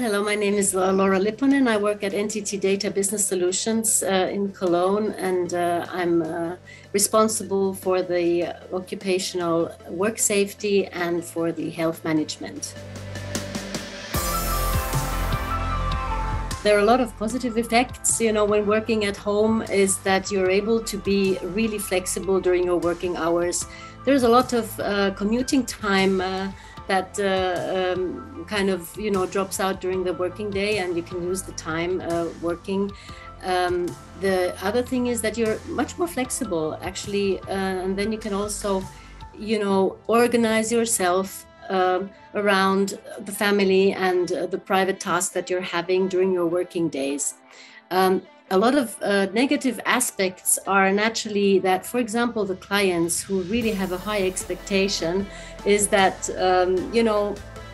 Hello, my name is Laura Lipponen. I work at NTT Data Business Solutions in Cologne, and I'm responsible for the occupational work safety and for the health management. There are a lot of positive effects, when working at home, is that you're able to be really flexible during your working hours. There's a lot of commuting time that kind of, drops out during the working day, and you can use the time working. The other thing is that you're much more flexible, actually, and then you can also, organize yourself around the family and the private tasks that you're having during your working days. A lot of negative aspects are naturally that, for example, the clients who really have a high expectation is that,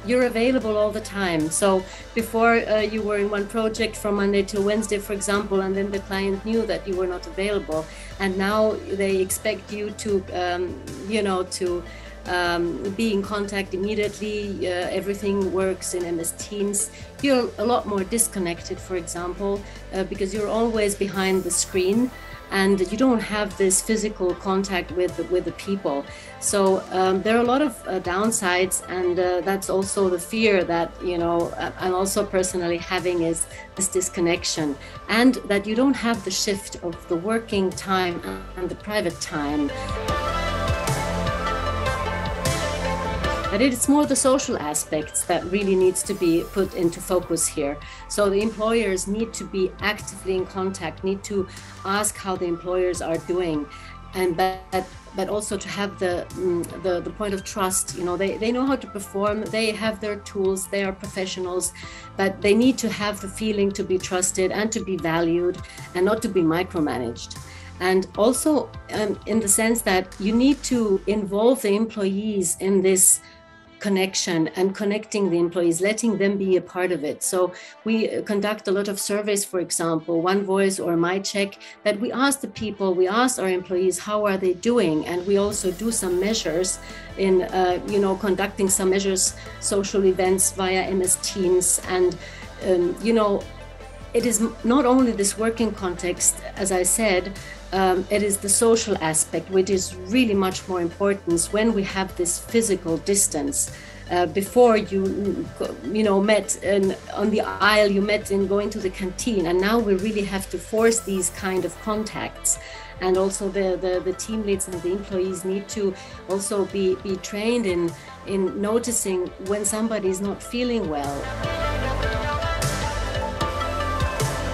you're available all the time. So before you were in one project from Monday till Wednesday, for example, and then the client knew that you were not available. And now they expect you to, be in contact immediately. Everything works in MS Teams. You're a lot more disconnected, for example, because you're always behind the screen and you don't have this physical contact with the people. So there are a lot of downsides, and that's also the fear that I'm also personally having, is this disconnection, and that you don't have the shift of the working time and the private time. But it's more the social aspects that really needs to be put into focus here. So the employers need to be actively in contact, need to ask how the employers are doing, and but also to have the point of trust. They know how to perform, they have their tools, they are professionals, but they need to have the feeling to be trusted and to be valued and not to be micromanaged. And also in the sense that you need to involve the employees in this connection and connecting the employees, letting them be a part of it. So we conduct a lot of surveys, for example, One Voice or My Check, that we ask the people, we ask our employees, how are they doing? And we also do some measures in, conducting some measures, social events via MS Teams. And, it is not only this working context, as I said, it is the social aspect, which is really much more important when we have this physical distance. Before you met on the aisle, you met in going to the canteen, and now we really have to force these kind of contacts. And also the team leads and the employees need to also be trained in noticing when somebody is not feeling well.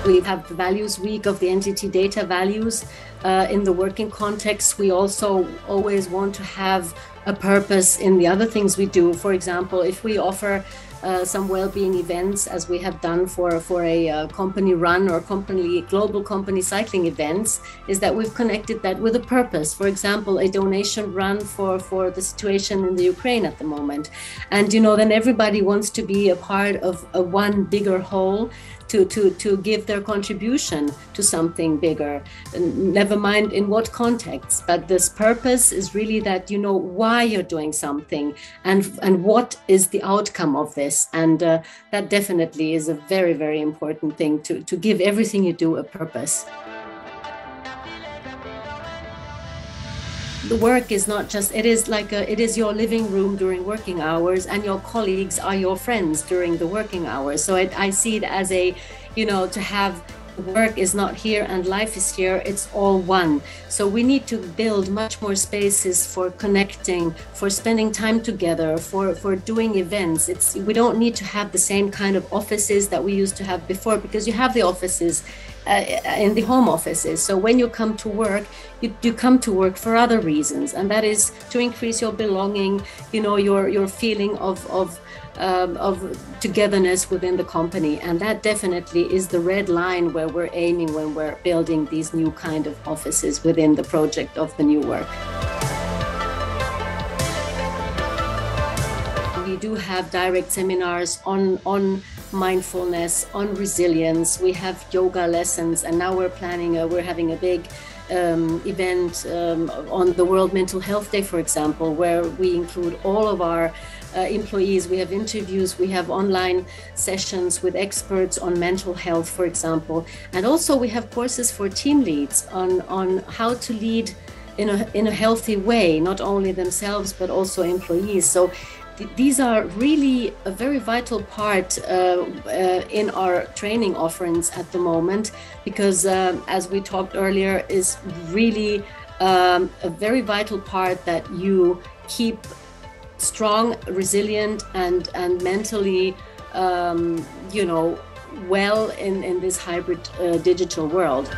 We have the Values Week of the NTT Data Values in the working context. We also always want to have a purpose in the other things we do. For example, if we offer some well-being events, as we have done for a company run or global company cycling events, is that we've connected that with a purpose. For example, a donation run for the situation in the Ukraine at the moment. And then everybody wants to be a part of one bigger whole, to give their contribution to something bigger, and never mind in what context. But this purpose is really that you know why you're doing something and what is the outcome of this. And that definitely is a very, very important thing, to give everything you do a purpose. The work is not just, it is your living room during working hours, and your colleagues are your friends during the working hours. So I see it as to have work is not here and life is here, it's all one. So we need to build much more spaces for connecting, for spending time together, for doing events. We don't need to have the same kind of offices that we used to have before, because you have the offices in the home offices. So when you come to work, you come to work for other reasons, and that is to increase your belonging, your feeling of togetherness within the company. And that definitely is the red line where we're aiming when we're building these new kind of offices within the project of the new work. We do have direct seminars on mindfulness, on resilience. We have yoga lessons, and now we're having a big event on the World Mental Health Day, for example, where we include all of our employees. We have interviews, we have online sessions with experts on mental health, for example. And also we have courses for team leads on how to lead in a healthy way, not only themselves, but also employees. So these are really a very vital part in our training offerings at the moment, because as we talked earlier, is really a very vital part that you keep strong, resilient, and mentally, well in this hybrid digital world.